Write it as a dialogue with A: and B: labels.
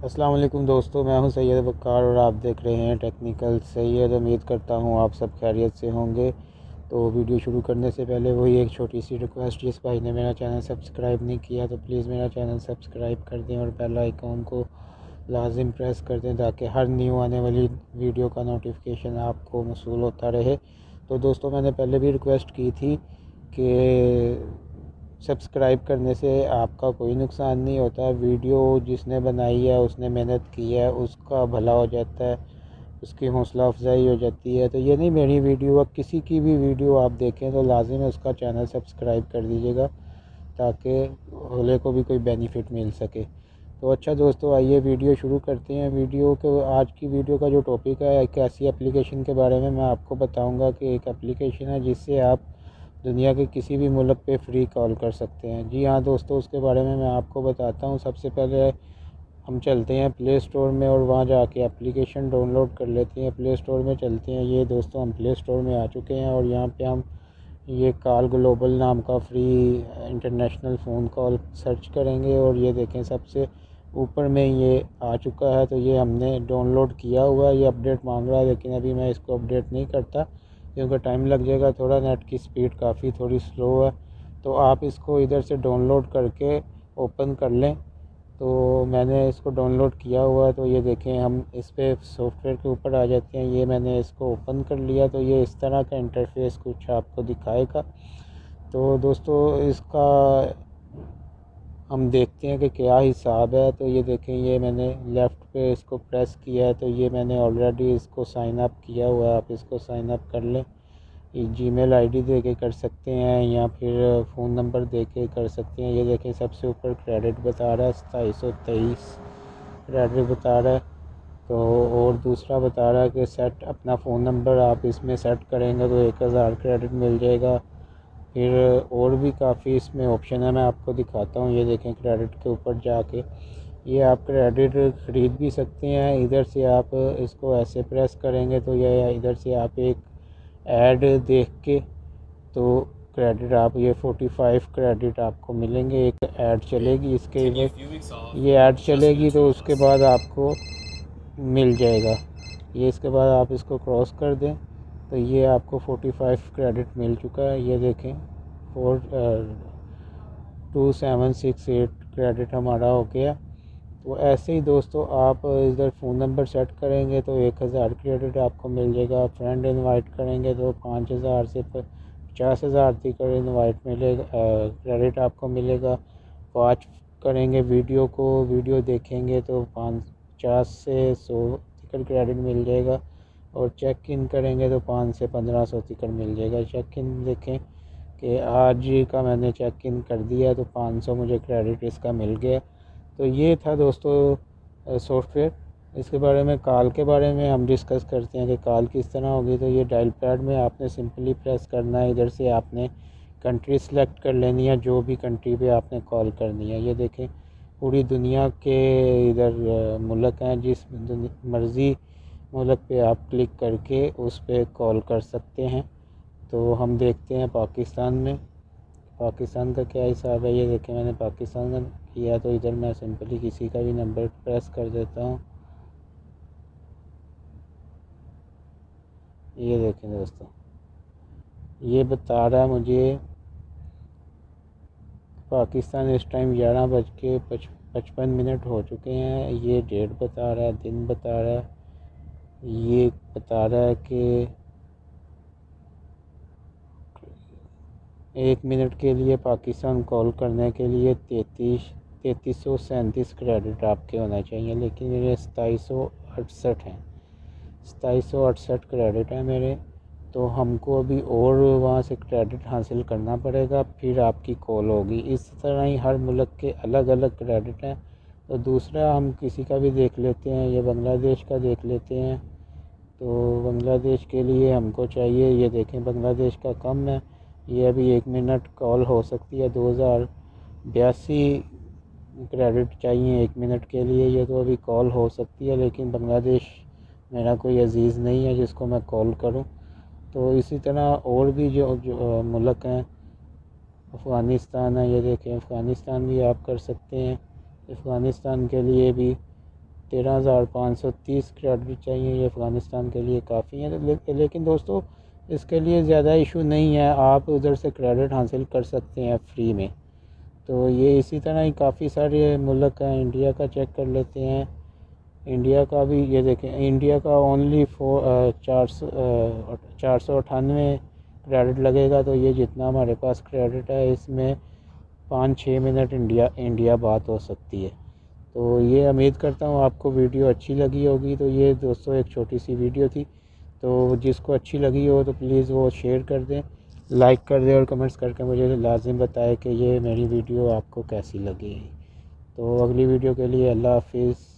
A: अस्सलाम वालेकुम दोस्तों, मैं हूं सैयद वक़ार और आप देख रहे हैं टेक्निकल सैयद। उम्मीद करता हूं आप सब खैरियत से होंगे। तो वीडियो शुरू करने से पहले वही एक छोटी सी रिक्वेस्ट, जिस भाई ने मेरा चैनल सब्सक्राइब नहीं किया तो प्लीज़ मेरा चैनल सब्सक्राइब कर दें और बेल आइकॉन को लाजिम प्रेस कर दें ताकि हर न्यू आने वाली वीडियो का नोटिफिकेशन आपको मौसूल होता रहे। तो दोस्तों, मैंने पहले भी रिक्वेस्ट की थी कि सब्सक्राइब करने से आपका कोई नुकसान नहीं होता। वीडियो जिसने बनाई है, उसने मेहनत की है, उसका भला हो जाता है, उसकी हौसला अफजाई हो जाती है। तो ये नहीं मेरी वीडियो, अब किसी की भी वीडियो आप देखें तो लाजिम है उसका चैनल सब्सक्राइब कर दीजिएगा ताकि अगले को भी कोई बेनिफिट मिल सके। तो अच्छा दोस्तों, आइए वीडियो शुरू करते हैं। आज की वीडियो का जो टॉपिक है, एक ऐसी एप्लीकेशन के बारे में मैं आपको बताऊंगा कि एक एप्लीकेशन है जिससे आप दुनिया के किसी भी मुल्क पे फ्री कॉल कर सकते हैं। जी हाँ दोस्तों, उसके बारे में मैं आपको बताता हूँ। सबसे पहले हम चलते हैं प्ले स्टोर में और वहाँ जाके एप्लीकेशन डाउनलोड कर लेते हैं। प्ले स्टोर में चलते हैं। ये दोस्तों, हम प्ले स्टोर में आ चुके हैं और यहाँ पे हम ये कॉल ग्लोबल नाम का free international phone call search करेंगे और ये देखें सबसे ऊपर में ये आ चुका है। तो ये हमने डाउनलोड किया हुआ है। ये अपडेट मांग रहा है लेकिन अभी मैं इसको अपडेट नहीं करता क्योंकि टाइम लग जाएगा थोड़ा। नेट की स्पीड काफ़ी थोड़ी स्लो है। तो आप इसको इधर से डाउनलोड करके ओपन कर लें। तो मैंने इसको डाउनलोड किया हुआ है। तो ये देखें, हम इस पर सॉफ्टवेयर के ऊपर आ जाते हैं। ये मैंने इसको ओपन कर लिया। तो ये इस तरह का इंटरफेस कुछ आपको दिखाएगा। तो दोस्तों, इसका हम देखते हैं कि क्या हिसाब है। तो ये देखें, ये मैंने लेफ़्ट पे इसको प्रेस किया है। तो ये मैंने ऑलरेडी इसको साइन अप किया हुआ है। आप इसको साइन अप कर लें। जीमेल आईडी दे के कर सकते हैं या फिर फ़ोन नंबर दे के कर सकते हैं। ये देखें, सबसे ऊपर क्रेडिट बता रहा है 2723 क्रेडिट बता रहा है। तो और दूसरा बता रहा है कि सेट अपना फ़ोन नंबर आप इसमें सेट करेंगे तो 1000 क्रेडिट मिल जाएगा। फिर और भी काफ़ी इसमें ऑप्शन है, मैं आपको दिखाता हूँ। ये देखें, क्रेडिट के ऊपर जाके ये आप क्रेडिट ख़रीद भी सकते हैं। इधर से आप इसको ऐसे प्रेस करेंगे तो ये इधर से आप एक ऐड देख के तो क्रेडिट आप ये 45 क्रेडिट आपको मिलेंगे। एक ऐड चलेगी इसके लिए, ये ऐड चलेगी तो उसके बाद आपको मिल जाएगा ये। इसके बाद आप इसको क्रॉस कर दें तो ये आपको 45 क्रेडिट मिल चुका है। ये देखें, 2768 क्रेडिट हमारा हो गया। तो ऐसे ही दोस्तों, आप इधर फ़ोन नंबर सेट करेंगे तो 1000 क्रेडिट आपको मिल जाएगा। फ्रेंड इनवाइट करेंगे तो 5000 से 50,000 तक इनवाइट मिलेगा, क्रेडिट आपको मिलेगा। वॉच करेंगे वीडियो को, वीडियो देखेंगे तो 50 से 100 तक क्रेडिट मिल जाएगा। और चेक इन करेंगे तो 5 से 1500 तक मिल जाएगा। चेक इन देखें कि आज का मैंने चेक इन कर दिया तो 500 मुझे क्रेडिट इसका मिल गया। तो ये था दोस्तों सॉफ्टवेयर। इसके बारे में, कॉल के बारे में हम डिस्कस करते हैं कि कॉल किस तरह होगी। तो ये डायल पैड में आपने सिंपली प्रेस करना है। इधर से आपने कंट्री सेलेक्ट कर लेनी है, जो भी कंट्री पे आपने कॉल करनी है। ये देखें, पूरी दुनिया के इधर मुल्क हैं, जिस मर्ज़ी मुल्क पे आप क्लिक करके उस पर कॉल कर सकते हैं। तो हम देखते हैं पाकिस्तान में, पाकिस्तान का क्या हिसाब है। ये देखें, मैंने पाकिस्तान का किया तो इधर मैं सिंपली किसी का भी नंबर प्रेस कर देता हूँ। ये देखें दोस्तों, ये बता रहा है मुझे पाकिस्तान इस टाइम 11:55 हो चुके हैं। ये डेट बता रहा है, दिन बता रहा है। ये बता रहा है कि 1 मिनट के लिए पाकिस्तान कॉल करने के लिए 3337 क्रेडिट आपके होना चाहिए, लेकिन मेरे 2768 हैं। 2768 क्रेडिट है मेरे। तो हमको अभी और वहाँ से क्रेडिट हासिल करना पड़ेगा, फिर आपकी कॉल होगी। इस तरह ही हर मुल्क के अलग अलग क्रेडिट हैं। तो दूसरा हम किसी का भी देख लेते हैं, ये बांग्लादेश का देख लेते हैं। तो बांग्लादेश के लिए हमको चाहिए, ये देखें, बांग्लादेश का कम है। ये अभी 1 मिनट कॉल हो सकती है। 2082 क्रेडिट चाहिए 1 मिनट के लिए। ये तो अभी कॉल हो सकती है, लेकिन बांग्लादेश मेरा कोई अजीज़ नहीं है जिसको मैं कॉल करूं। तो इसी तरह और भी जो मुल्क हैं, अफ़गानिस्तान है। ये देखें, अफ़गानिस्तान भी आप कर सकते हैं। अफ़गानिस्तान के लिए भी 13,530 क्रेडिट चाहिए। ये अफ़गानिस्तान के लिए काफ़ी है। लेकिन दोस्तों इसके लिए ज़्यादा इशू नहीं है, आप उधर से क्रेडिट हासिल कर सकते हैं फ्री में। तो ये इसी तरह ही काफ़ी सारे मुल्क हैं। इंडिया का चेक कर लेते हैं। इंडिया का भी ये देखें, इंडिया का ओनली 498 क्रेडिट लगेगा। तो ये जितना हमारे पास क्रेडिट है इसमें 5-6 मिनट इंडिया बात हो सकती है। तो ये उम्मीद करता हूँ आपको वीडियो अच्छी लगी होगी। तो ये दोस्तों एक छोटी सी वीडियो थी, तो जिसको अच्छी लगी हो तो प्लीज़ वो शेयर कर दें, लाइक कर दें और कमेंट्स करके मुझे लाजिम बताएं कि ये मेरी वीडियो आपको कैसी लगी। तो अगली वीडियो के लिए अल्लाह हाफिज़।